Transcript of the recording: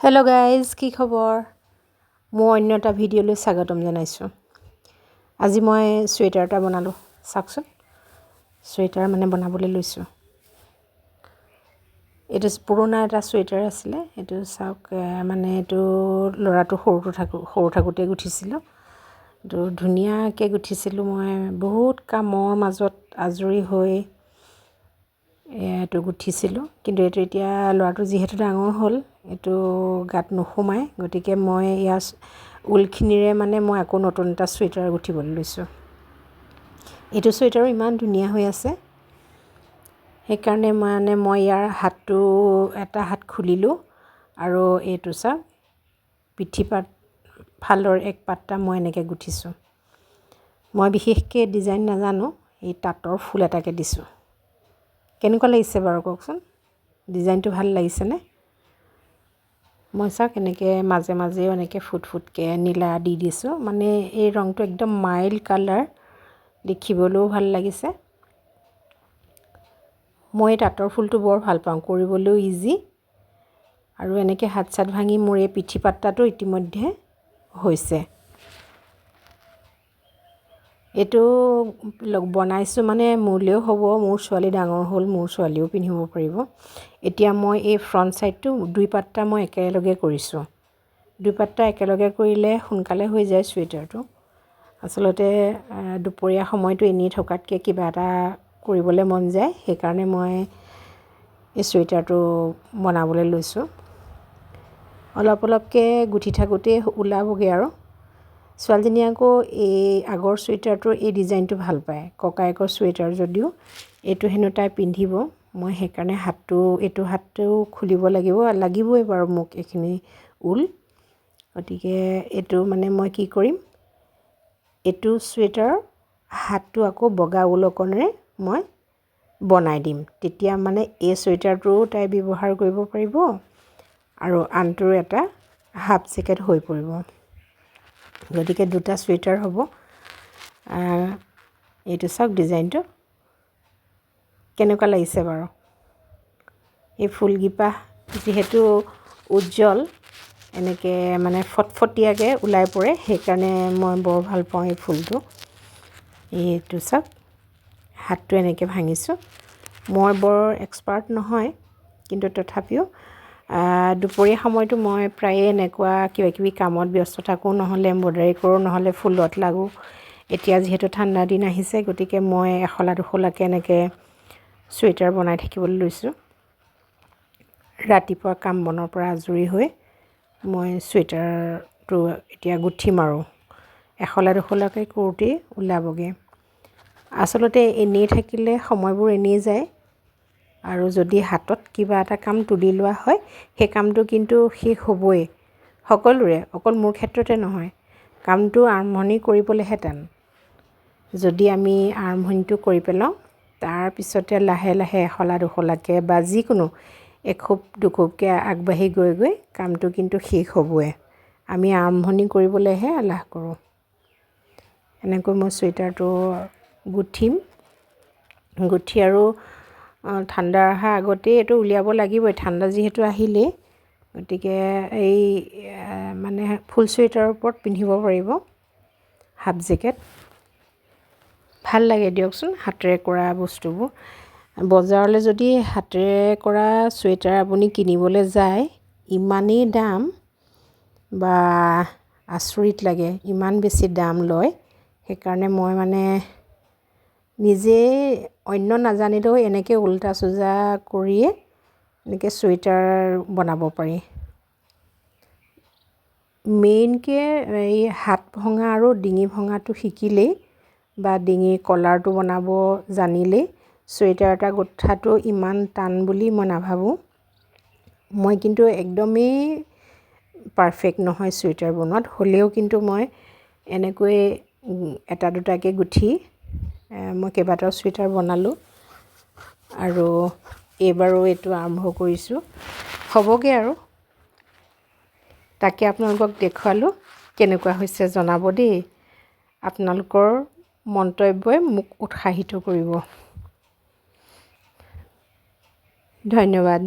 Hello' guys, কি খবৰ? মই অন্য এটা ভিডিঅ'লৈ স্বাগতম জনাইছোঁ। আজি মই চুৱেটাৰ এটা বনালোঁ। চাওকচোন, চুৱেটাৰ বনাবলৈ লৈছোঁ। এইটো পুৰণা এটা চুৱেটাৰ আছিলে। এইটো চাওক, এইটো ল'ৰাটো সৰু থাকোঁতে গুঠিছিলোঁ। এইটো ধুনীয়াকৈ গুঠিছিলোঁ মই। বহুত কামৰ মাজত আজৰি হৈ এইটো গুঠিছিলোঁ, কিন্তু এইটো এতিয়া ল'ৰাটো যিহেতু ডাঙৰ হ'ল, এইটো গাত নোসোমায়। গতিকে মই ইয়াৰ ঊলখিনিৰে মই আকৌ নতুন এটা চুৱেটাৰ গুঠিবলৈ লৈছোঁ। এইটো চুৱেটাৰো ইমান ধুনীয়া হৈ আছে। সেইকাৰণে মই ইয়াৰ হাতটো এটা হাত খুলিলোঁ, আৰু এইটো চাওক, পিঠি পাত ফালৰ এক পাতটা মই এনেকৈ গুঠিছোঁ। মই বিশেষকৈ ডিজাইন নাজানো, এই তাঁতৰ ফুল এটাকে দিছোঁ। কেনেকুৱা লাগিছে বাৰু কওকচোন? ডিজাইনটো ভাল লাগিছেনে? মই চাওক এনেকৈ মাজে মাজেও এনেকৈ ফুটকৈ নীলা দি দিছোঁ। এই ৰংটো একদম মাইল্ড কালাৰ, দেখিবলৈও ভাল লাগিছে। মই তাঁতৰ ফুলটো বৰ ভাল পাওঁ, কৰিবলৈও ইজি। আৰু এনেকৈ হাত চাত ভাঙি মোৰ এই পিঠি পাত্তাটো ইতিমধ্যে হৈছে। এইটো বনাইছোঁ মোলৈও হ'ব, মোৰ ছোৱালী ডাঙৰ হ'ল, মোৰ ছোৱালীও পিন্ধিব পাৰিব। এতিয়া মই এই ফ্ৰণ্ট ছাইডটো দুই পাত্তা মই একেলগে কৰিছোঁ। দুই পাত্তা একেলগে কৰিলে সোনকালে হৈ যায় চুৱেটাৰটো। আচলতে দুপৰীয়া সময়টো এনেই থকাতকৈ কিবা এটা কৰিবলৈ মন যায়, সেইকাৰণে মই এই চুৱেটাৰটো বনাবলৈ লৈছোঁ। অলপ অলপকৈ গুঠি থাকোঁতেই ওলাবগৈ আৰু। ছোৱালীজনীয়ে আকৌ এই আগৰ চুৱেটাৰটোৰ এই ডিজাইনটো ভাল পায়। ককায়েকৰ চুৱেটাৰ যদিও এইটো হেনো তাই পিন্ধিব। মই সেইকাৰণে এইটো হাতটো খুলিব লাগিবই বাৰু মোক এইখিনি ঊল। গতিকে এইটো মই কি কৰিম, এইটো চুৱেটাৰৰ হাতটো আকৌ বগা ঊল অকণেৰে মই বনাই দিম। তেতিয়া এই চুৱেটাৰটোও তাই ব্যৱহাৰ কৰিব পাৰিব, আৰু আনটোৰ এটা হাফ জেকেট হৈ পৰিব। গতিকে দুটা চুৱেটাৰ হ'ব। এইটো চাওক, ডিজাইনটো কেনেকুৱা লাগিছে বাৰু? এই ফুলকেইপাহ যিহেতু উজ্জ্বল, এনেকৈ ফটফটীয়াকৈ ওলাই পৰে, সেইকাৰণে মই বৰ ভাল পাওঁ এই ফুলটো। এইটো চাওক, হাতটো এনেকৈ ভাঙিছোঁ। মই বৰ এক্সপাৰ্ট নহয়, কিন্তু তথাপিও দুপৰীয়া সময়টো মই প্ৰায়ে এনেকুৱা কিবাকিবি কামত ব্যস্ত থাকোঁ, নহ'লে এম্ব্ৰইডাৰী কৰোঁ, নহ'লে ফুলত লাগোঁ। এতিয়া যিহেতু ঠাণ্ডা দিন আহিছে, গতিকে মই এখলা দুখলাকৈ এনেকৈ চুৱেটাৰ বনাই থাকিবলৈ লৈছোঁ। ৰাতিপুৱা কাম বনৰ পৰা আজৰি হৈ মই চুৱেটাৰটো এতিয়া গুঠিম, আৰু এখলা দুখলাকৈ কৰোঁতেই ওলাবগৈ। আচলতে এনেই থাকিলে সময়বোৰ এনেই যায়, আৰু যদি হাতত কিবা এটা কাম তুলি লোৱা হয়, সেই কামটো কিন্তু শেষ হ'বই সকলোৰে, অকল মোৰ ক্ষেত্ৰতে নহয়। কামটো আৰম্ভণি কৰিবলৈহে টান। যদি আমি আৰম্ভণিটো কৰি পেলাওঁ, তাৰপিছতে লাহে লাহে এখলা দুখলাকৈ বা যিকোনো এখোপ দুখোপকৈ আগবাঢ়ি গৈ গৈ কামটো কিন্তু শেষ হ'বই। আমি আৰম্ভণি কৰিবলৈহে এলাহ কৰোঁ। এনেকৈ মই চুৱেটাৰটো গুঠিম। গুঠি আৰু ঠাণ্ডা অহাৰ আগতেই এইটো উলিয়াব লাগিবই। ঠাণ্ডা যিহেতু আহিলেই, গতিকে এই ফুল চুৱেটাৰৰ ওপৰত পিন্ধিব পাৰিব, হাফ জেকেট। ভাল লাগে দিয়কচোন হাতেৰে কৰা বস্তুবোৰ। বজাৰলৈ যদি হাতেৰে কৰা চুৱেটাৰ আপুনি কিনিবলৈ যায়, ইমানেই দাম, বা আচৰিত লাগে, ইমান বেছি দাম লয়। সেইকাৰণে মই নিজেই অন্য নাজানিলেও এনেকৈ উল্টা চোজা কৰিয়ে এনেকৈ চুৱেটাৰ বনাব পাৰি। মেইনকৈ এই হাত ভঙা আৰু ডিঙি ভঙাটো শিকিলেই, বা ডিঙিৰ কলাৰটো বনাব জানিলেই চুৱেটাৰ এটা গোঠাটো ইমান টান বুলি মই নাভাবোঁ। মই কিন্তু একদমেই পাৰফেক্ট নহয় চুৱেটাৰ বনোৱাত, হ'লেও কিন্তু মই এনেকৈ এটা দুটাকৈ গুঠি মই কেইবাটাও চুৱেটাৰ বনালোঁ, আৰু এইবাৰো এইটো আৰম্ভ কৰিছোঁ। হ'বগৈ আৰু। তাকে আপোনালোকক দেখুৱালোঁ, কেনেকুৱা হৈছে জনাব দেই। আপোনালোকৰ মন্তব্যই মোক উৎসাহিত কৰিব। ধন্যবাদ।